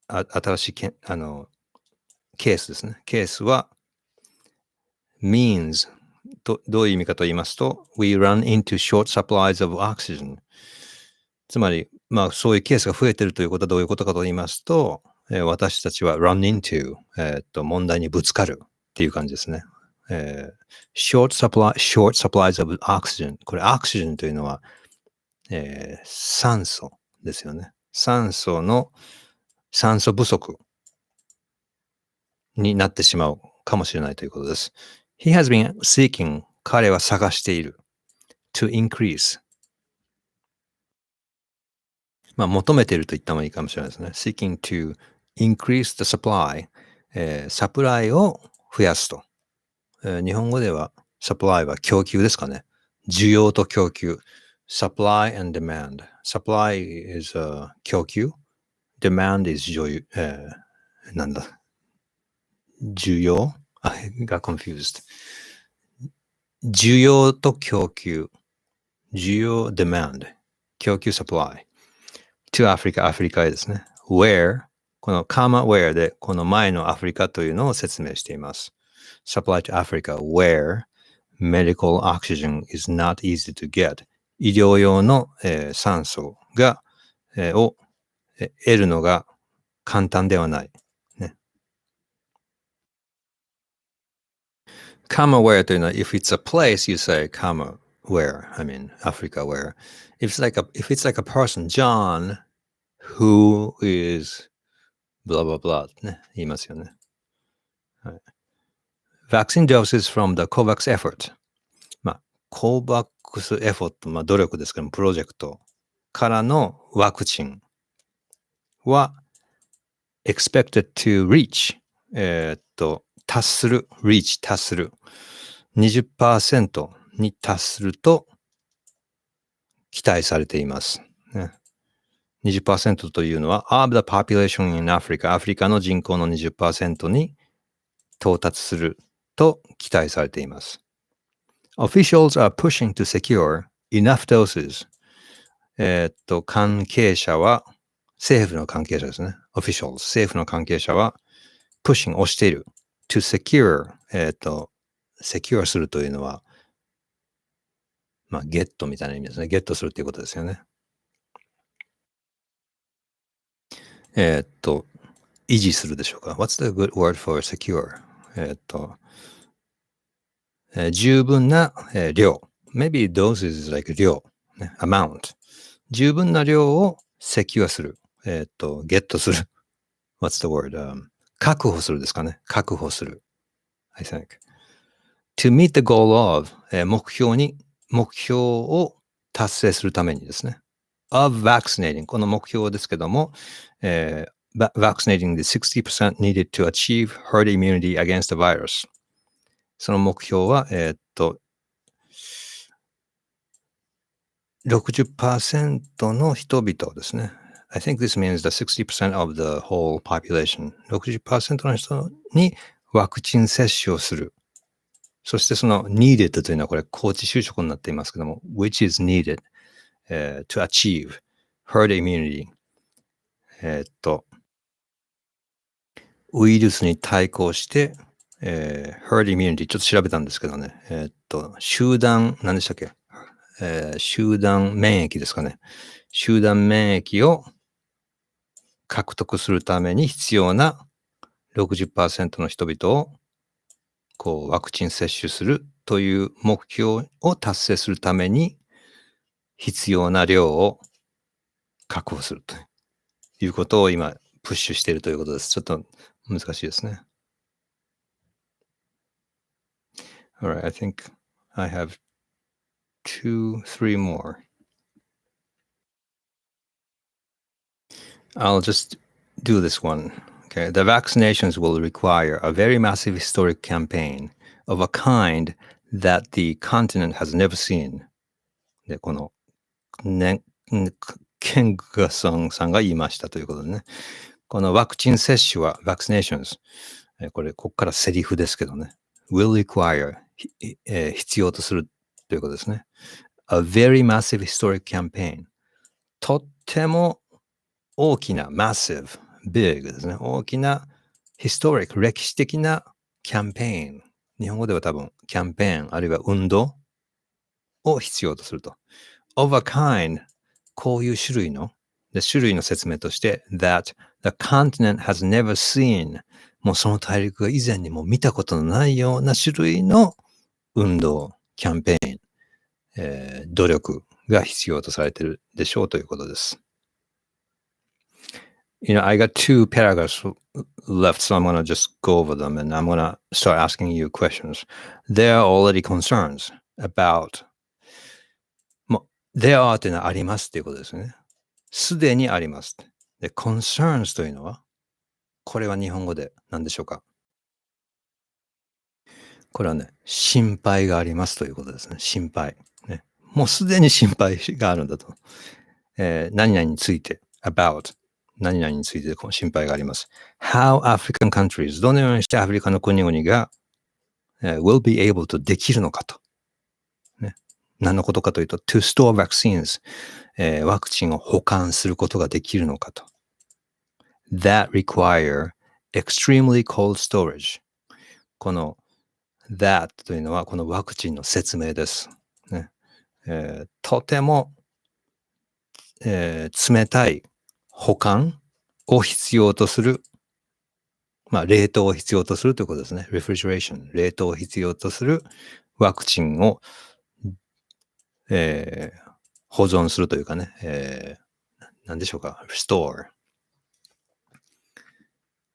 新しいケースですね。ケースは means どういう意味かと言いますと we run into short supplies of oxygen つまり、そういうケースが増えているということはどういうことかと言いますと、私たちは run into、問題にぶつかるっていう感じですね。short supplies of oxygen これオキシジンというのは、酸素ですよね。酸素不足になってしまうかもしれないということです。He has been seeking 彼は探している to increase 求めていると言った方がいいかもしれないですね。seeking to increase the supply、サプライを増やすと、日本語ではサプライは供給ですかね。需要と供給。supply and demand。supply is、供給。demand is なんだ。需要が confused。需要と供給。需要 demand。供給 supply。to Africa、アフリカへですね。where、この comma where で、この前のアフリカというのを説明しています。supply to Africa where medical oxygen is not easy to get. 医療用の、酸素が、を得るのが簡単ではない。ね、Come where というのは、if it's a place, you say come where. I mean, Africa where. If it's like a person, John, who is blah blah blah ね、言いますよね。はい、Vaccine doses from the COVAX effort. まあ、COVAX effort、まあ、努力ですけども、プロジェクトからのワクチンは expected to reach、達する、reach 達する 20% に達すると期待されています。ね、20% というのは of the population in Africa、アフリカの人口の 20% に到達すると期待されています。Officials are pushing to secure enough doses。関係者は、政府の関係者ですね。Officials、政府の関係者は、pushing をしている。to secure、secure するというのは、まあ、ゲットみたいな意味ですね。ゲットするということですよね。維持するでしょうか。What's the good word for secure? 十分な、量。Maybe doses is like 量、ね。amount。十分な量をsecureする。ゲットする。What's the word?、確保するですかね。確保する。I think. To meet the goal of、目標を達成するためにですね。of vaccinating。この目標ですけども、vaccinating the 60% needed to achieve herd immunity against the virus。その目標は、60% の人々ですね。I think this means the 60% of the whole population。60% の人にワクチン接種をする。そしてその needed というのはこれ高知就職になっていますけども、which is needed、to achieve herd immunity。ウイルスに対抗して、herd immunity ちょっと調べたんですけどね。集団、何でしたっけ、集団免疫ですかね。集団免疫を獲得するために必要な 60% の人々をこうワクチン接種するという目標を達成するために必要な量を確保するということを今プッシュしているということです。ちょっと難しいですね。Alright, I think I have 3 more. I'll just do this one. Okay, the vaccinations will require a very massive historic campaign of a kind that the continent has never seen. で、この、ね、ケンガソンさんが言いましたということでね。このワクチン接種は、vaccinations、これ、ここからセリフですけどね。will require、必要とするということですね。a very massive historic campaign。とっても大きな massive、big ですね。大きな historic、歴史的なキャンペーン。日本語では多分キャンペーンあるいは運動を必要とすると。of a kind、こういう種類の、で種類の説明として that the continent has never seen、もうその大陸が以前にも見たことのないような種類の運動、キャンペーン、努力が必要とされているでしょうということです。You know, I got 2 paragraphs left, so I'm going to just go over them and I'm going to start asking you questions. There are already concerns about, もう there are というのはありますということですね。すでにあります。で、concerns というのは、これは日本語で何でしょうか？これはね、心配がありますということですね。心配。ね、もうすでに心配があるんだと。何々について、about。何々について心配があります。How African countries、どのようにしてアフリカの国々が、will be able to できるのかと。ね、何のことかというと、to store vaccines、ワクチンを保管することができるのかと。That require extremely cold storage。この that というのはこのワクチンの説明です。ねとても、冷たい保管を必要とする、冷凍を必要とするということですね。refrigeration、冷凍を必要とするワクチンを、保存するというかね、何でしょうか、store、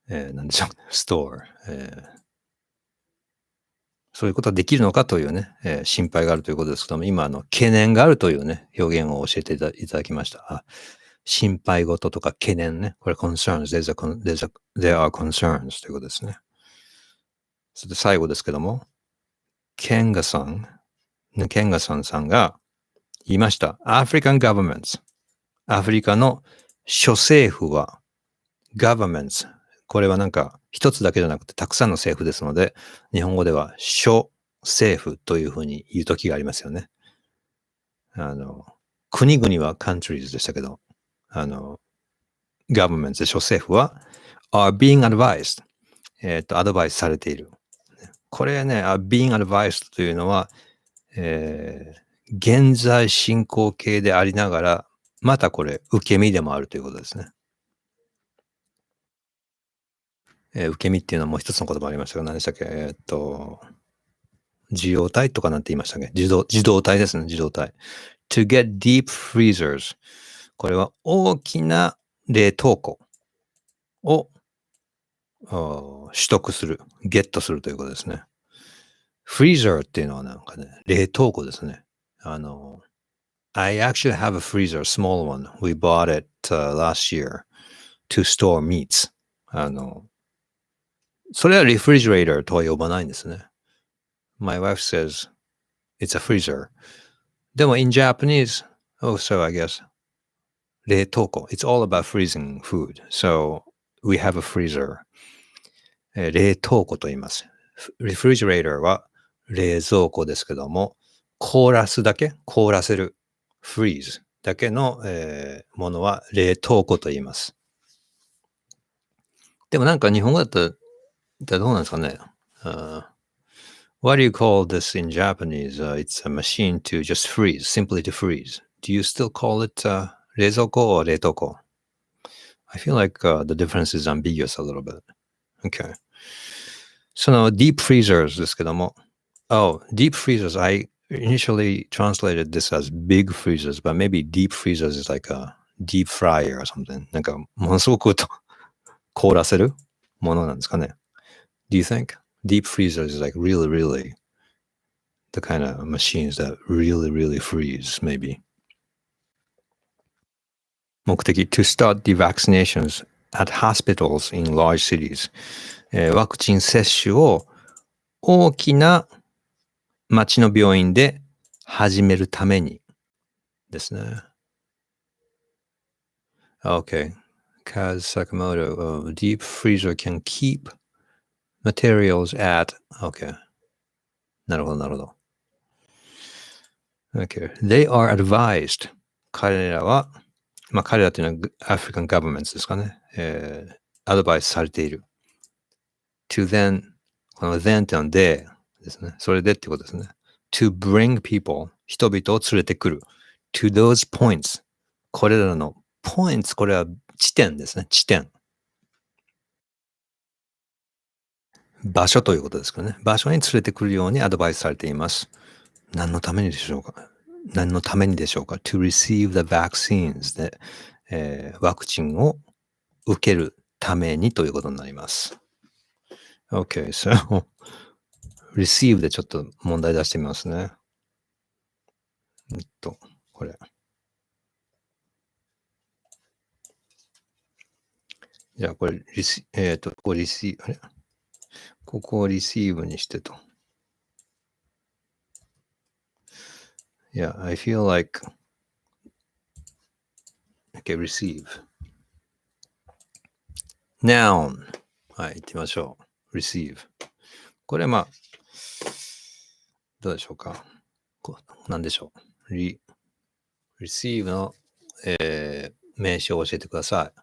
何でしょう、store、そういうことができるのかというね、心配があるということですけども、今、懸念があるというね、表現を教えていただきました。心配事とか懸念ね。これ concerns, there are concerns ということですね。そして最後ですけども、ケンガさんさんが言いました。African governments、アフリカの諸政府は、governments、これはなんか一つだけじゃなくてたくさんの政府ですので、日本語では諸政府というふうに言うときがありますよね。国々は countries でしたけど、governments、諸政府は are being advised、アドバイスされている。これね、being advised というのは、現在進行形でありながら、またこれ、受け身でもあるということですね。受け身っていうのはもう一つの言葉ありましたが、何でしたっけ受容体とかなんて言いましたっけ自動体ですね、自動体。To get deep freezers。これは大きな冷凍庫を取得する、ゲットするということですね。フリーザーっていうのはなんかね、冷凍庫ですね。I actually have a freezer, a small one. We bought it last year to store meats. それは refrigerator とは呼ばないんですね。My wife says it's a freezer. でも in Japanese, also I guess, 冷凍庫. It's all about freezing food. So we have a freezer. 冷凍庫と言います。refrigerator は冷蔵庫ですけども、凍らせる、freeze だけの、ものは冷凍庫と言います。でもなんか日本語だとどうなんですかね。What do you call this in Japanese? It's a machine to just freeze, simply to freeze. Do you still call it 冷蔵庫 or 冷凍庫? I feel like the difference is ambiguous a little bit. Okay. その deep freezers ですけども、deep freezers, I initially translated this as big freezers, but maybe deep freezers is like a deep fryer or something. なんかものすごく凍らせるものなんですかね。Do you think deep freezers is like really, really the kind of machines that really, really freeze, maybe? 目的 to start the vaccinations at hospitals in large cities、ワクチン接種を大きな町の病院で始めるためにですね。Okay. Kaz Sakamoto, deep freezer can keep materials at... Okay. なるほど、なるほど。Okay. They are advised. 彼らは、彼らというのは African governments ですかね。アドバイスされている。to then, この then っていうのは they ですね。それでってことですね。to bring people, 人々を連れてくる。to those points. これらの points、これは地点ですね。地点。場所ということですけどね。場所に連れてくるようにアドバイスされています。何のためにでしょうか ?to receive the vaccines で、ワクチンを受けるためにということになります。Okay, so receive でちょっと問題出してみますね。これ。じゃあこれ、ここリシーブ、あれここをリシーブにしてと。Yeah, I feel like, okay, receive. Noun. はい、行ってみましょう。receive. これどうでしょうか。何でしょう。receive の、名詞を教えてください。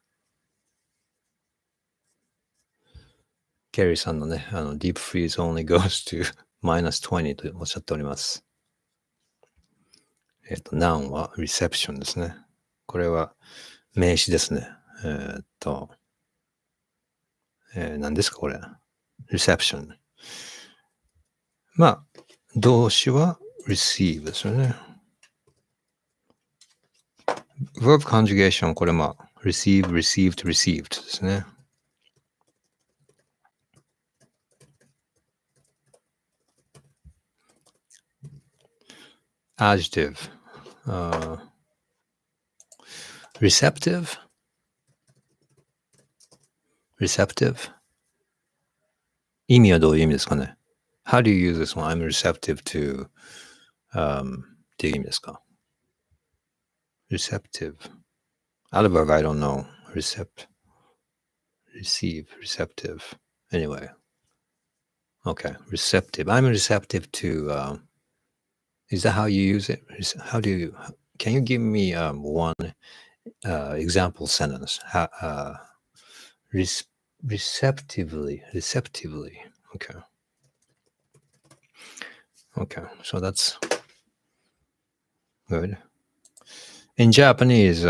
ケリーさんのね、deep freeze only goes to -20とおっしゃっております。noun は reception ですね。これは名詞ですね。何ですかこれ ?reception。まあ、動詞は receive ですよね。verb conjugation これまあ、receive, received, received ですね。adjective、receptive receptive 意味はどういう意味ですかね ?How do you use this one? I'm receptive to、っていう意味ですか ?receptive Other verb I don't know. Receive, receptive. Anyway. Okay, receptive. I'm receptive to, is that how you use it? How do you, can you give me one example sentence? Receptively. Okay. Okay, so that's good. In Japanese,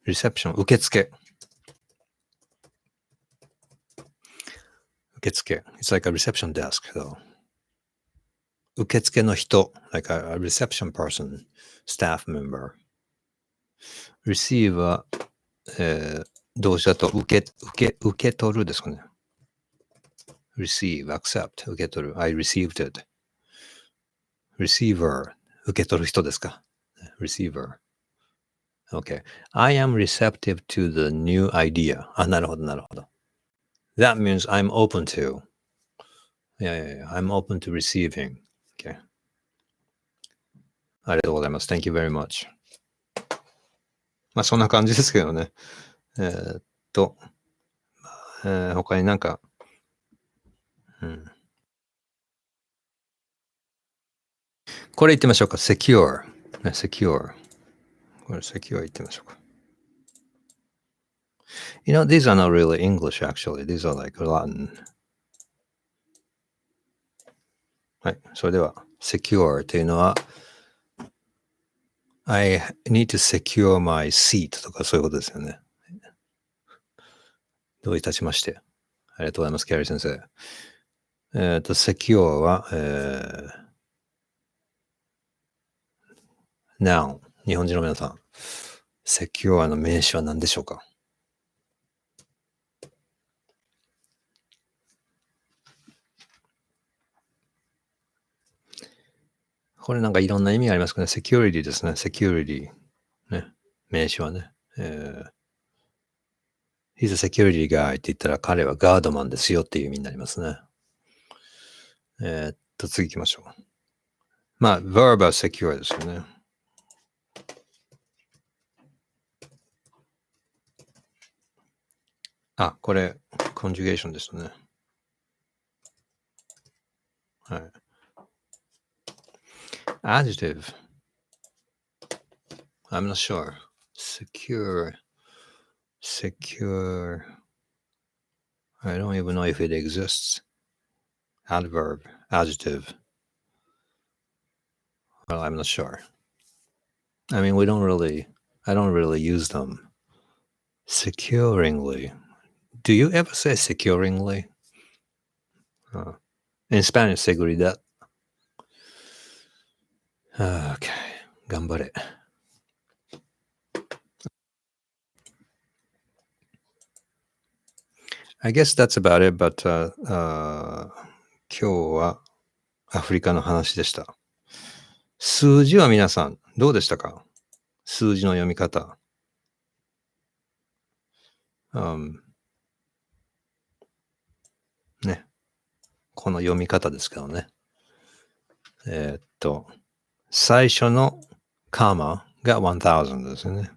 reception, 受付. It's like a reception desk, though. 受付の人, like a reception person, staff member. Receive は、動詞だと受け取るですかね。receive, accept, 受け取る。I received it. receiver, 受け取る人ですか。receiver. Okay. I am receptive to the new idea. あ、なるほど、なるほど。That means I'm open to. Yeah. I'm open to receiving. Okay. ありがとうございます。Thank you very much. まあ、そんな感じですけどね。ーっと、他になんか、これ言ってみましょうか。secure。ね、secure。これ secure 言ってみましょうか。You know, these are not really English actually. These are like Latin. はい。それでは、secure というのは、I need to secure my seat とかそういうことですよね。どういたしまして。ありがとうございます、キャリー先生。secure は、noun。日本人の皆さん、secure の名詞は何でしょうか？これなんかいろんな意味がありますかね。security ですね。security。ね。名詞はね。He's a security guy って言ったら彼はガードマンですよっていう意味になりますね。次行きましょう。まあ、verb は secure ですよね。あ、これ、conjugation ですね。はい。adjective. I'm not sure. secure. I don't even know if it exists. Adverb, adjective. Well, I'm not sure. I mean, I don't really use them. Securingly. Do you ever say securingly? In Spanish, seguridad. Okay. 頑張れ。I guess that's about it, but, 今日はアフリカの話でした。数字は皆さん、どうでしたか？数字の読み方。ね。この読み方ですけどね。最初のカーマが1000ですよね。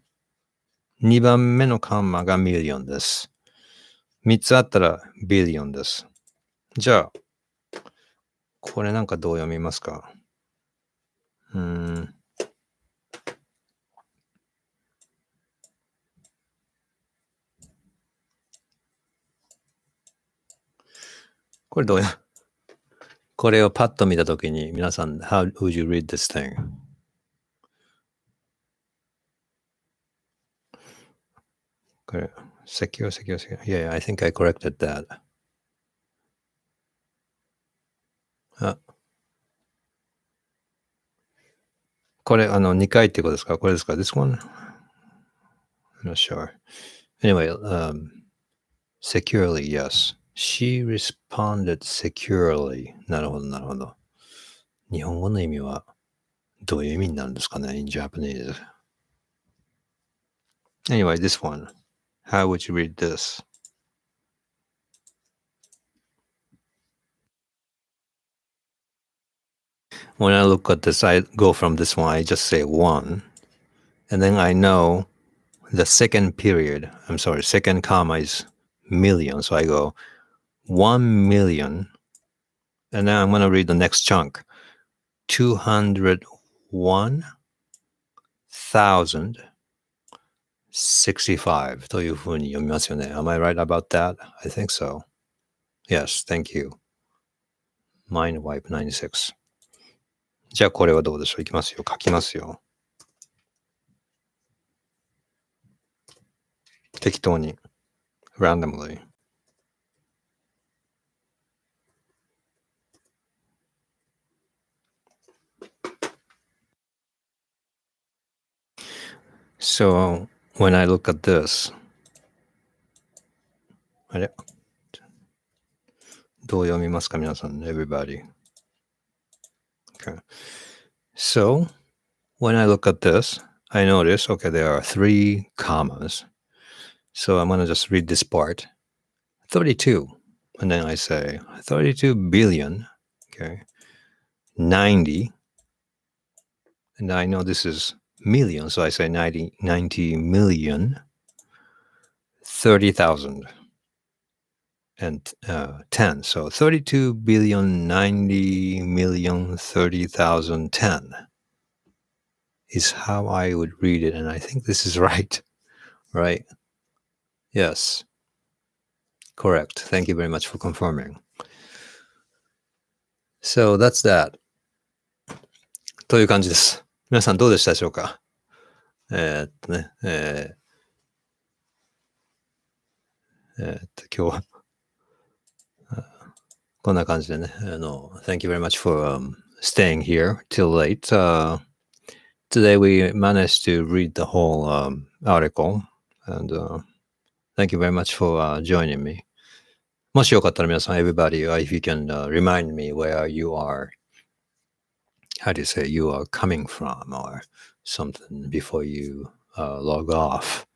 2番目のカーマがミリオンです。3つあったらビリオンです。じゃあ、これなんかどう読みますか？これどうやこれをパッと見たときに、皆さん、how would you read this thing? これ、secure. Yeah, I think I corrected that. あ、これ、2回ってことですか？これですか？ This one? I'm not sure. Anyway, securely, yes. She responded securely. なるほど、なるほど。日本語の意味はどういう意味になるんですかね in Japanese? Anyway, this one. How would you read this? When I look at this, I go from this one, I just say one. And then I know the second period, second comma is million. So I go 1 million. And then I'm going to read the next chunk. 201,065 というふうに読みますよね。Am I right about that? I think so. Yes, thank you. Mindwipe96. じゃあこれはどうでしょう？いきますよ。書きますよ。適当に。randomly. So when I look at this, あれどう読みますか皆さん everybody. Okay. So when I look at this, I notice, okay, there are 3 commas. So I'm going to just read this part. 32. And then I say 32 billion. Okay. 90. And I know this is million. So I say 90 million. 30,000. And 10. So 32 billion, 90 million, 30,000, 10 is how I would read it. And I think this is right. Right? Yes. Correct. Thank you very much for confirming. So that's that. という感じです。皆さんどうでしたでしょうか？今日はこんな感じでね。Thank you very much for staying here till late. Today we managed to read the whole article, and thank you very much for joining me. もしよかったら皆さん everybody, if you can remind me where you are, how do you say you are coming from or something before you log off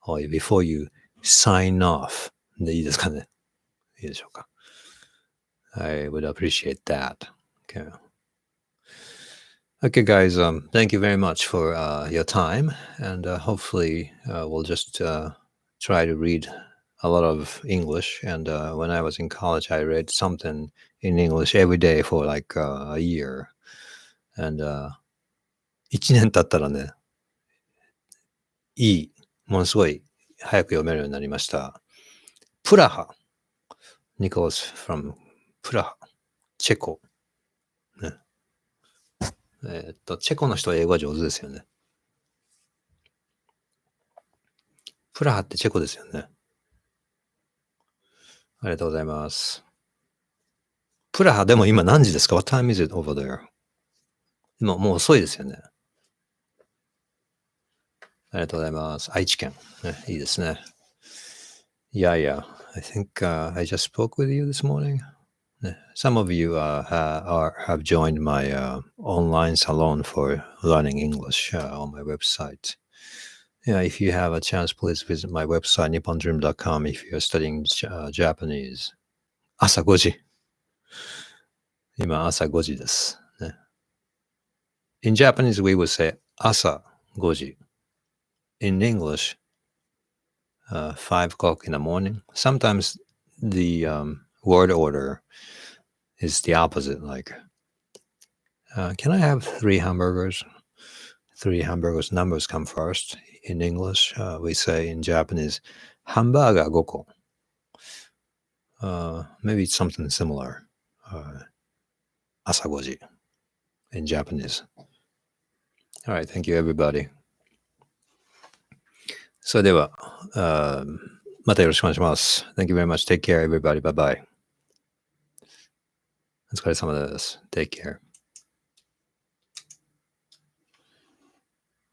or before you sign off でいいですかね？いいでしょうか？ I would appreciate that. Okay. Okay, guys. Thank you very much for your time, and hopefully we'll just try to read a lot of English. And when I was in college, I read something in English every day for like a year. And 1年経ったらね、ものすごい早く読めるようになりました。プラハ。Nicholas from プラハ。チェコ。ね。チェコの人は英語は上手ですよね。プラハってチェコですよね。ありがとうございます。プラハでも今何時ですか？ What time is it over there? 今もう遅いですよね。ありがとうございます。愛知県。ね、いいですね。Yeah. I think I just spoke with you this morning. Some of you have joined my online salon for learning English on my website. Yeah, if you have a chance, please visit my website, nippondream.com, if you're studying Japanese. 朝5時。今、朝5時です。ね。In Japanese, we would say 朝5時. In English, 5 o'clock in the morning. Sometimes the word order is the opposite, like, can I have 3 hamburgers? 3 hamburgers, numbers come first. In English, we say in Japanese, ハンバーガー5個。maybe it's something similar. 朝5時 in Japanese. Alright, thank you everybody. それでは、またよろしくお願いします。Thank you very much. Take care everybody. Bye bye. お疲れ様です。Take care.